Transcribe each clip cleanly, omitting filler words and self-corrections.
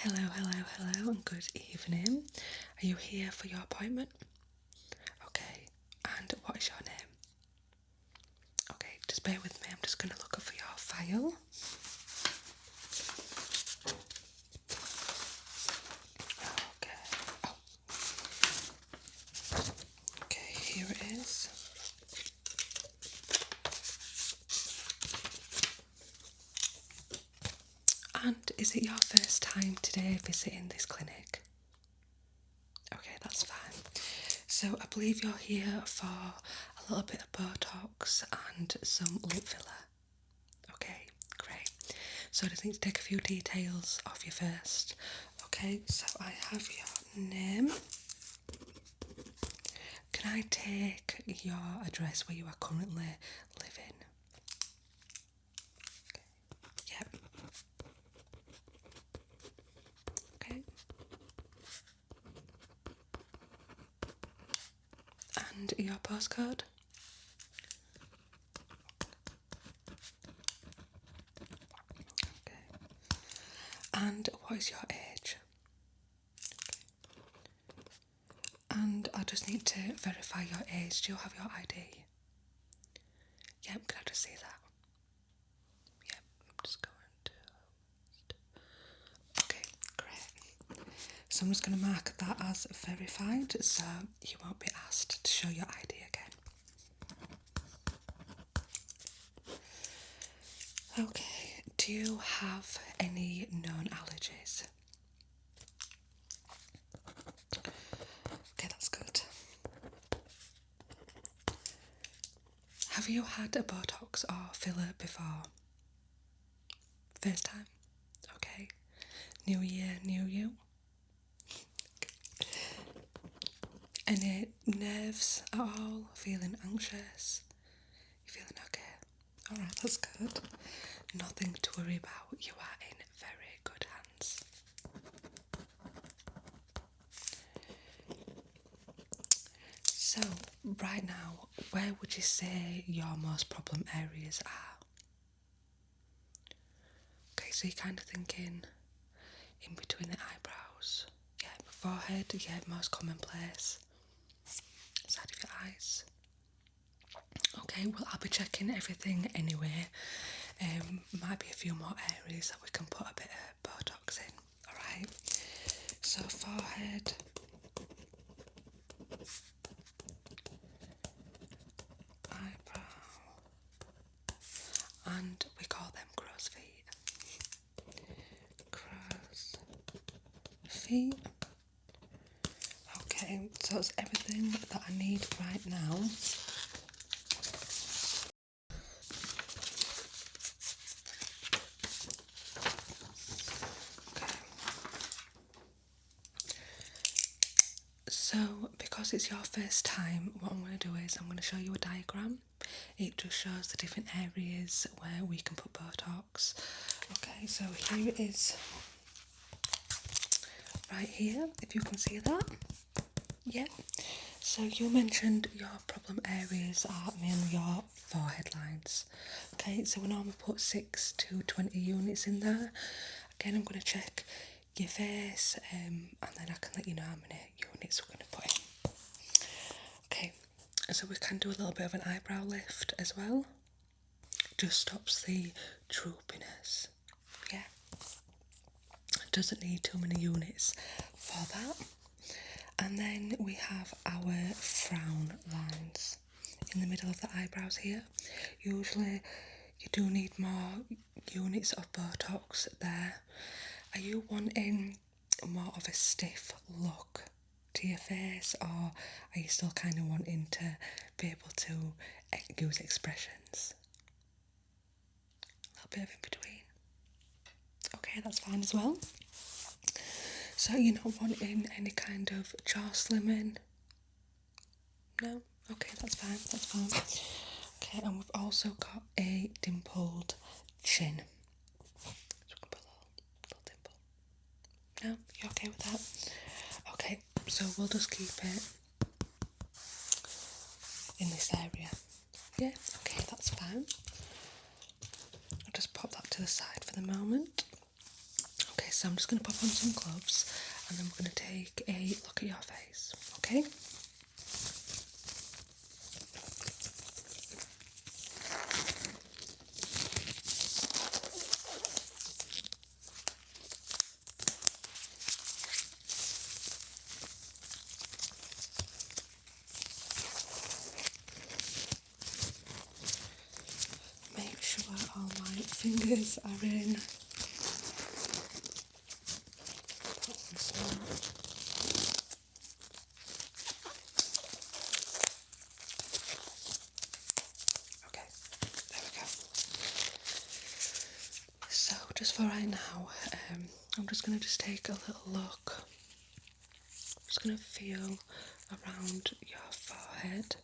Hello, and good evening. Are you here for your appointment? Okay, and what is your name? Okay, just bear with me, I'm just going to look up for your file. Okay, here it is. And is it your first time today visiting this clinic? Okay, that's fine. So I believe you're here for a little bit of Botox and some lip filler. Okay, great. So I just need to take a few details off you first. Okay, so I have your name. Can I take your address where you are currently living? Yep. Okay. And your postcode? Okay. And what is your age? And I just need to verify your age. Do you have your ID? Yep, can I just see that? Yep, I'm just going to... Okay, great. So I'm just going to mark that as verified, so you won't be asked to show your ID again. Okay, do you have any known allergies? Okay, that's good. Have you had a Botox or filler before? First time? Okay. New year, new you? Any nerves at all? Feeling anxious? You feeling okay? Alright, that's good. Nothing to worry about. You are in very good hands. So, right now, where would you say your most problem areas are? Okay, so you're kind of thinking in between the eyebrows. Yeah, forehead, yeah, most commonplace. Side of your eyes. Okay, well, I'll be checking everything anyway. Might be a few more areas that we can put a bit of Botox in. Alright, so forehead, eyebrow, and we call them crow's feet. Crow's feet. Okay, so that's everything that I need right now. So, because it's your first time, what I'm going to do is I'm going to show you a diagram. It just shows the different areas where we can put Botox. Okay, so here it is, right here, if you can see that. Yeah. So you mentioned your problem areas are mainly your forehead lines. Okay, so we normally put 6 to 20 units in there. Again, I'm going to check your face and then I can let you know how many units we're going to put in. Okay, so we can do a little bit of an eyebrow lift as well. Just stops the droopiness. Yeah. It doesn't need too many units for that. And then we have our frown lines in the middle of the eyebrows here. Usually you do need more units of Botox there. Are you wanting more of a stiff look to your face, or are you still kind of wanting to be able to use expressions? A little bit of in between. Okay, that's fine as well. So you're not wanting any kind of jaw slimming? No? Okay, that's fine. Okay, and we've also got a dimpled chin. So we can put a little dimple. No? You okay with that? Okay, so we'll just keep it in this area. Yeah, okay, that's fine. I'll just pop that to the side for the moment. Okay, so I'm just going to pop on some gloves and then we're going to take a look at your face, okay? Make sure all my fingers are in. Okay, there we go. So just for right now, I'm just going to take a little look. I'm just going to feel around your forehead.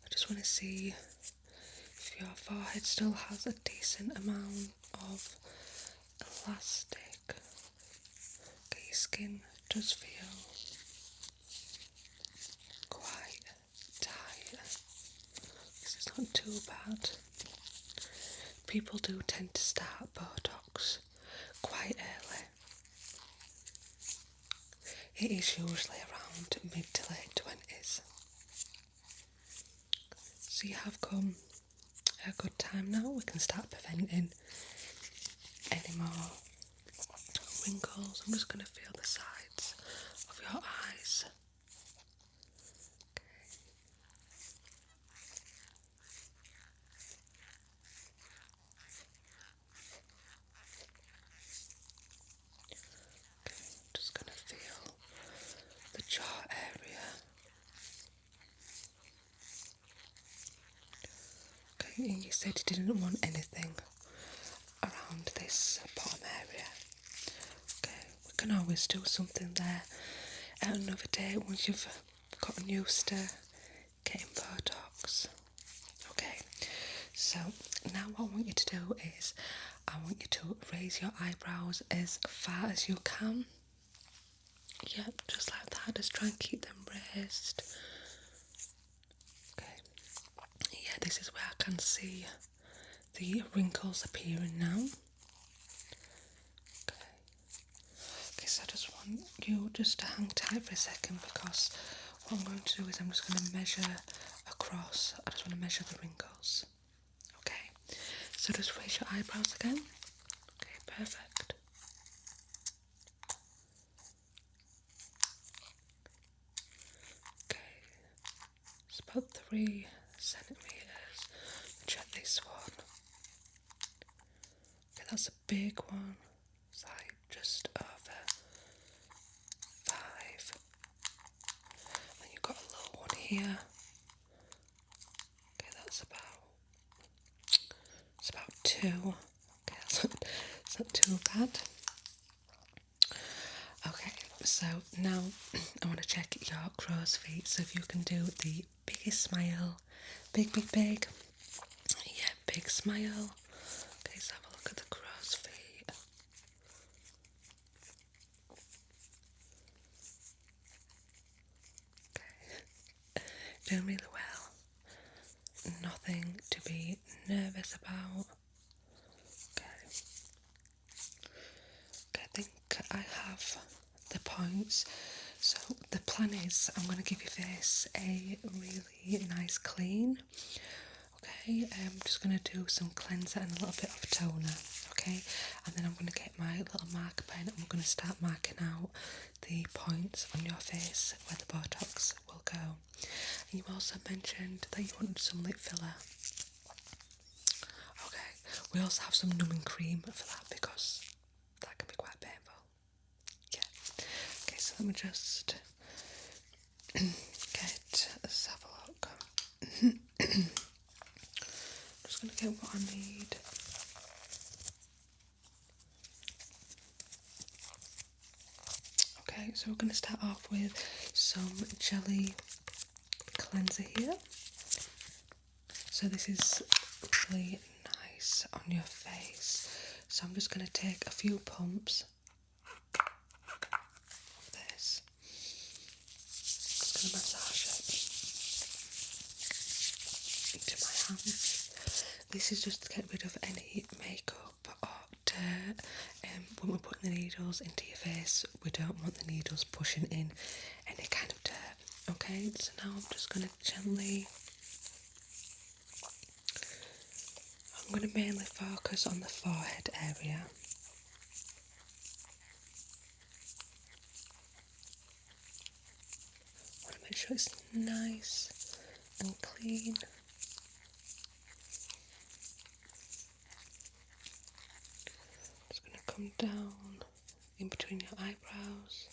I just want to see if your forehead still has a decent amount of elastic. Okay, your skin does feel quite tight. This is not too bad. People do tend to start Botox quite early. It is usually around mid to late 20s. So you have come a good time now. We can start preventing any more wrinkles. I'm just going to feel the sides of your eyes. Okay, just going to feel the jaw area. Okay, and you said you didn't want anything around this bottom area. Okay, we can always do something there at another day once you've gotten used to getting Botox. Okay, so now what I want you to do is I want you to raise your eyebrows as far as you can. Yep, just like that. Just try and keep them raised. Okay. Yeah, this is where I can see the wrinkles appearing now. Okay. Okay, so I just want you just to hang tight for a second because what I'm going to do is I'm just going to measure across. I just want to measure the wrinkles. Okay. So just raise your eyebrows again. Okay, perfect. Okay, it's about 3 centimetres. Check this one. Okay, that's a big one. It's like just over 5. And you've got a little one here. Okay, it's about 2. Okay, that's not too bad. Okay, so now I want to check your crow's feet. So if you can do the biggest smile, big. Yeah, big smile. Okay, so have a look at the crow's feet. Okay, doing really well. Nothing to be nervous about. Okay. Okay, I think I have the points. So the plan is I'm going to give your face a really nice clean. Okay, I'm just going to do some cleanser and a little bit of toner. Okay, and then I'm going to get my little marker pen and I'm going to start marking out the points on your face where the Botox will go. And you also mentioned that you wanted some lip filler. Okay, we also have some numbing cream for that because that can be quite painful. Yeah. Okay, so let me just let's have a look. Just going to get what I need. Okay, so we're going to start off with some jelly cleanser here. So this is really nice on your face. So I'm just going to take a few pumps of this. Just going to massage it into my hands. This is just to get rid of any makeup dirt. When we're putting the needles into your face, we don't want the needles pushing in any kind of dirt. Okay, so now I'm just going to gently, I'm going to mainly focus on the forehead area. I want to make sure it's nice and clean. Just going to come down in between your eyebrows.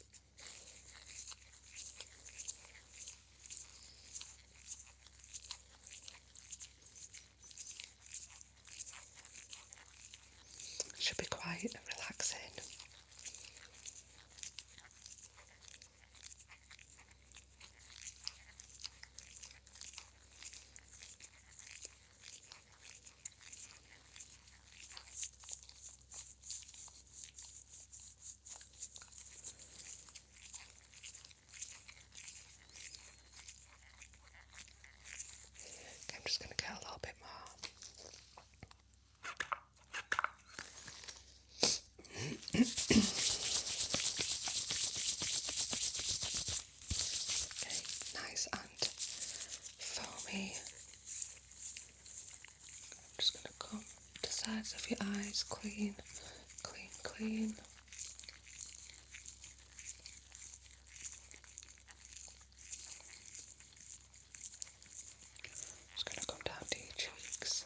Should be quite relaxing. Okay, I'm just going to get a little bit more. Okay, nice and foamy. I'm just going to comb the sides of your eyes clean, clean, clean. Just going to come down to your cheeks.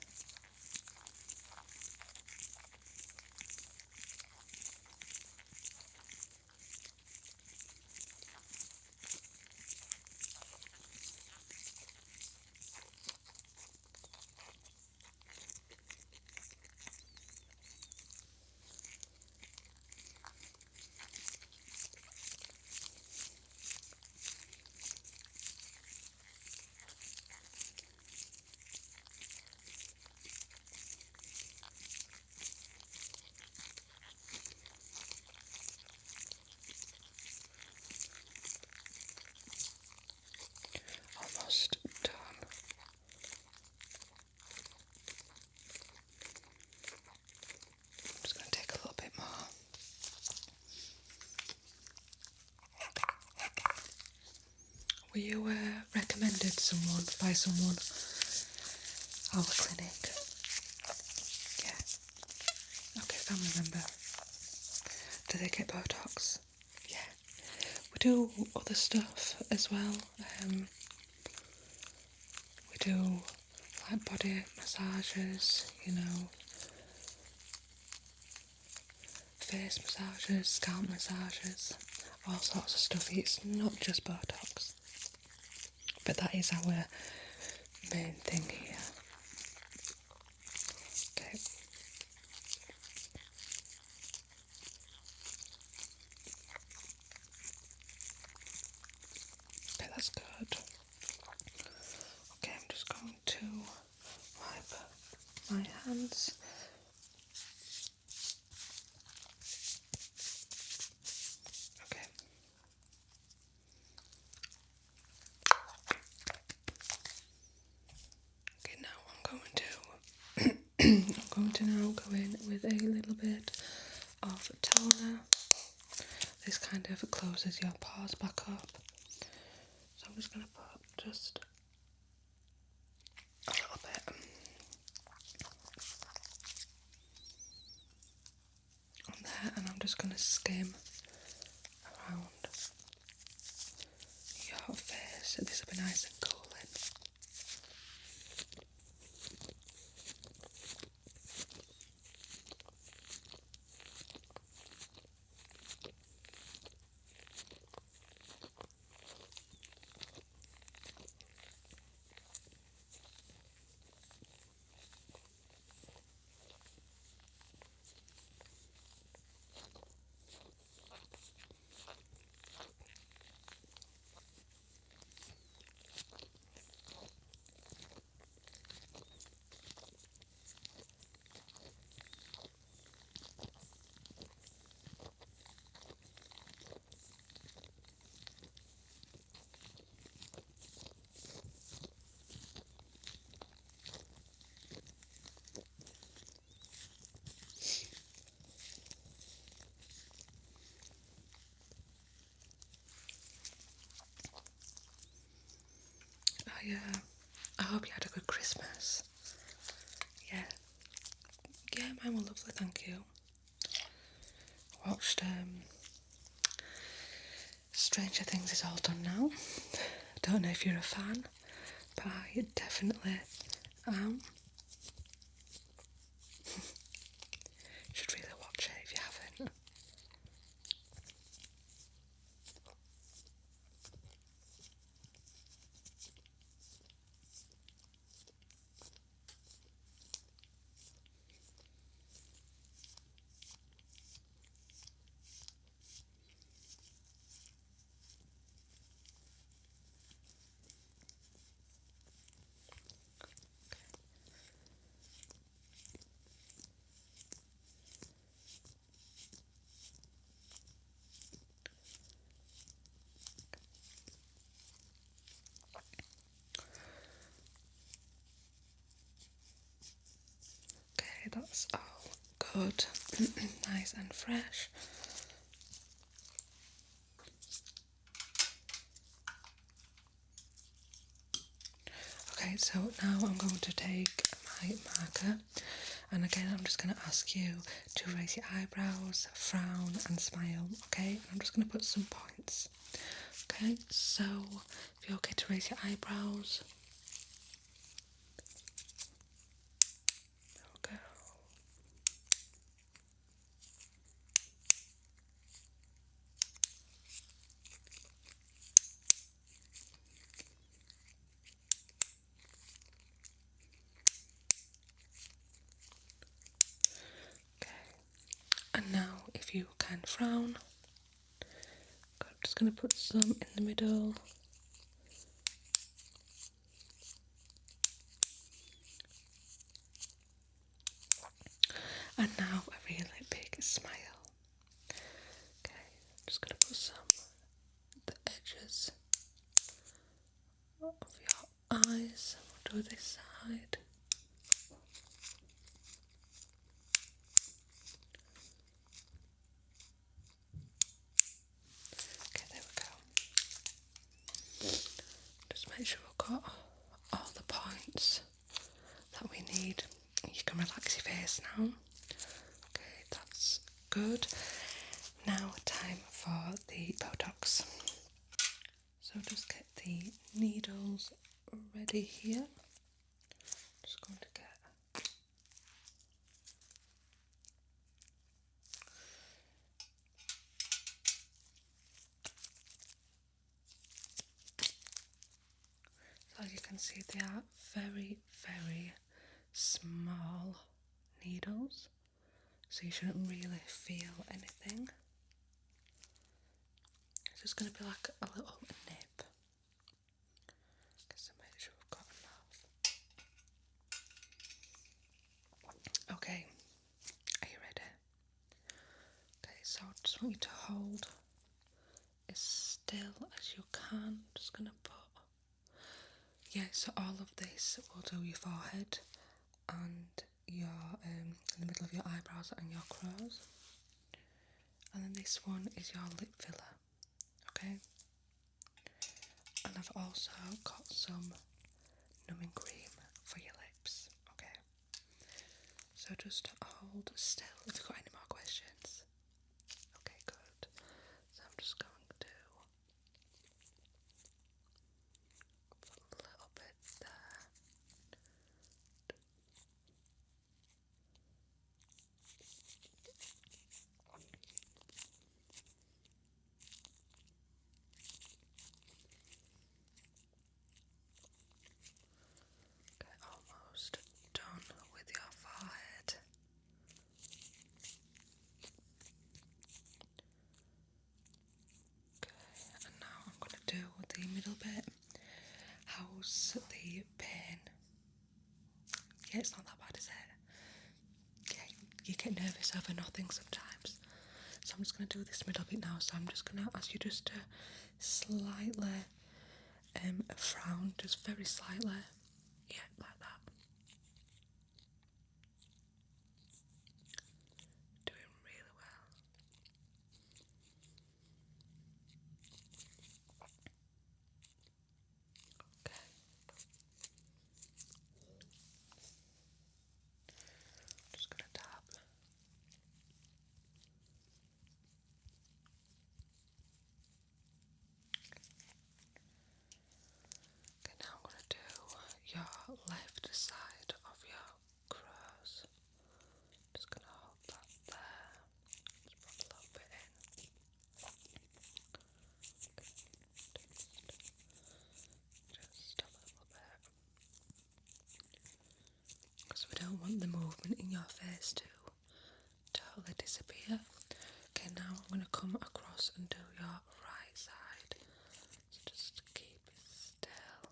Almost done. I'm just going to take a little bit more. Were you recommended by someone our clinic? Yeah. Okay, family member. Do they get Botox? Yeah. We do other stuff as well. We do like body massages, face massages, scalp massages, all sorts of stuff. It's not just Botox, but that is our main thing here. Okay. Okay, that's good. Okay, I'm just going to wipe my hands. Okay. Okay, now I'm going to now go in with a little bit of toner. This kind of closes your pores back up. So I'm just going to put just a little bit on there, and I'm just going to skim around your face. This will be nice and cooling. I hope you had a good Christmas. Yeah. Yeah, mine were lovely, thank you. I watched Stranger Things is all done now. Don't know if you're a fan, but I definitely am. Should really watch it if you haven't. Okay, that's all good. Nice and fresh. Okay, so now I'm going to take my marker, and again I'm just going to ask you to raise your eyebrows, frown and smile, okay? I'm just going to put some points. Okay, so if you're okay to raise your eyebrows. There we go. Okay, and now if you can frown, I'm just going to put some in the middle. And now a really big smile. Okay, I'm just going to put some at the edges of your eyes. We'll do this side. Okay, there we go. Just make sure we've got all the points that we need. You can relax your face now. Okay, that's good. Now time for the Botox. So just get the needles ready here. Just going to get so as you can see, they are very, very small needles, so you shouldn't really feel anything. It's just going to be like a little nip. Just to make sure we've got enough. Okay, are you ready? Okay, so I just want you to hold as still as you can. Just going to put, yeah, so all of this will do your forehead and your in the middle of your eyebrows and your crows, and then this one is your lip filler. Okay, and I've also got some numbing cream for your lips. Okay, so just hold still if you've got any more questions. Okay, good. So I'm just going to put a little bit there. Okay, almost done with your forehead. Okay, and now I'm going to do the middle bit. How's the pain? Yeah, it's not that bad, is it? Yeah, you get nervous over nothing sometimes. So I'm just going to do this middle bit now. So I'm just going to ask you just to slightly frown, just very slightly. Yeah, like that. Doing really well. Okay. left side of your cross. Just gonna hold that there. Just put a little bit in. Just a little bit. Because we don't want the movement in your face to totally disappear. Okay, now I'm going to come across and do your right side. So just keep it still.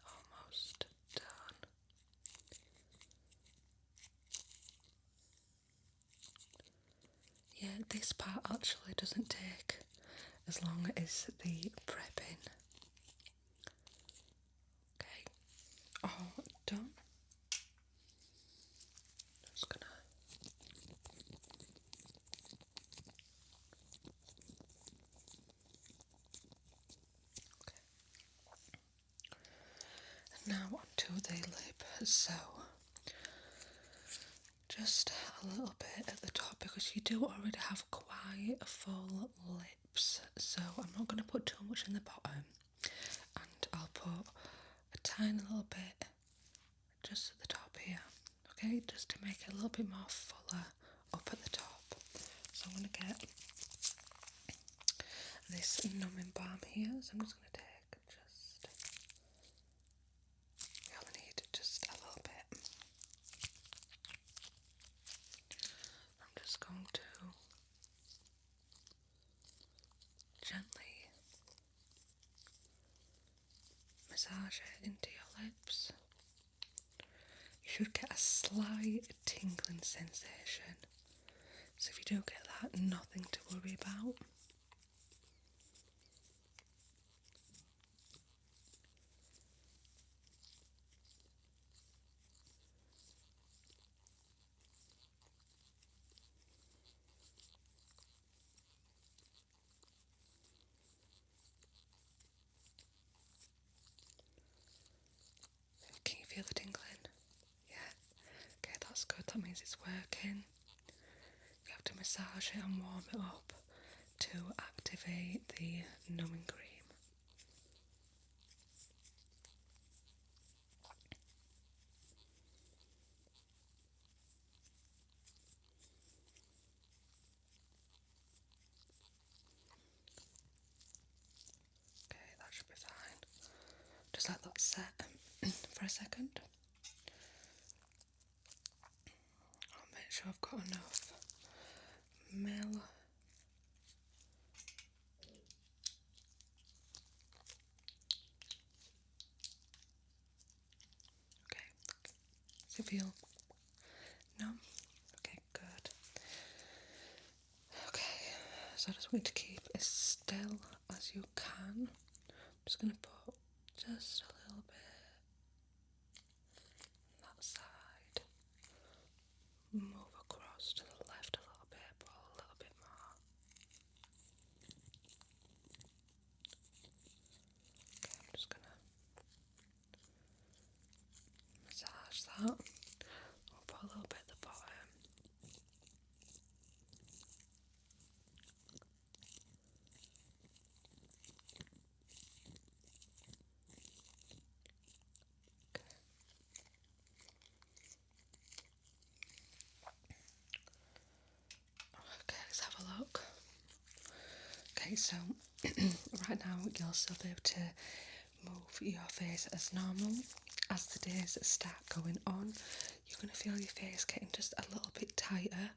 Almost done. Yeah, this part actually doesn't take as long as the prepping. Okay, all done. Just gonna now onto the lip. So just a little bit at the top because you do already have quite full lips. So I'm not going to put too much in the bottom, and I'll put a tiny little bit just at the top here. Okay, just to make it a little bit more fuller up at the top. So I'm going to get this numbing balm here. So I'm just going to take we only need just a little bit. I'm just going to gently massage it into your lips. You should get a slight tingling sensation. So if you do get that, nothing to worry about. Can you feel the tingling? Yeah. Okay, that's good. That means it's working. You have to massage it and warm it up to activate the numbing cream. Okay, that should be fine. Just let that set for a second. I'll make sure I've got enough mil. Okay, does it feel? No? Okay, good. Okay, so I just want you to keep as still as you can. I'm just going to put just a little bit on that side. Move across to the left a little bit, but a little bit more. Okay, I'm just going to massage that. I'll put a little bit at the bottom. Okay, let's have a look. Okay, so right now you'll still be able to move your face as normal. As the days start going on, you're going to feel your face getting just a little bit tighter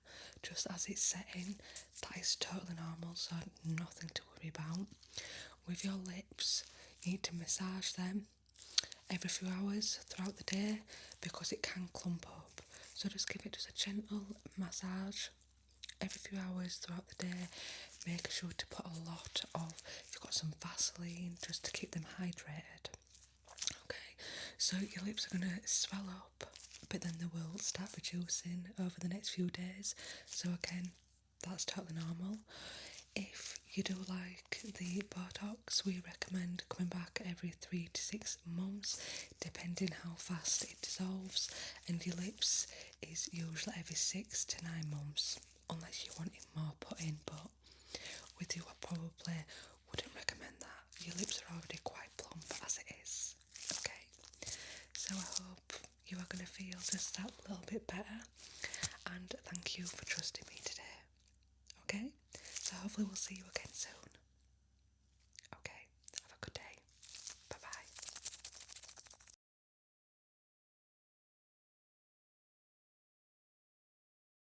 just as it's setting. That is totally normal, so nothing to worry about. With your lips, you need to massage them every few hours throughout the day because it can clump up. So just give it just a gentle massage every few hours throughout the day. Make sure to put a lot of, you've got some Vaseline just to keep them hydrated. Okay, so your lips are going to swell up, but then they will start reducing over the next few days. So again, that's totally normal. If you do like the Botox, we recommend coming back every 3 to 6 months, depending how fast it dissolves, and your lips is usually every 6 to 9 months, unless you want it more put in, but with you I probably wouldn't recommend that. Your lips are already quite plump as just that little bit better. And thank you for trusting me today. Okay? So hopefully we'll see you again soon.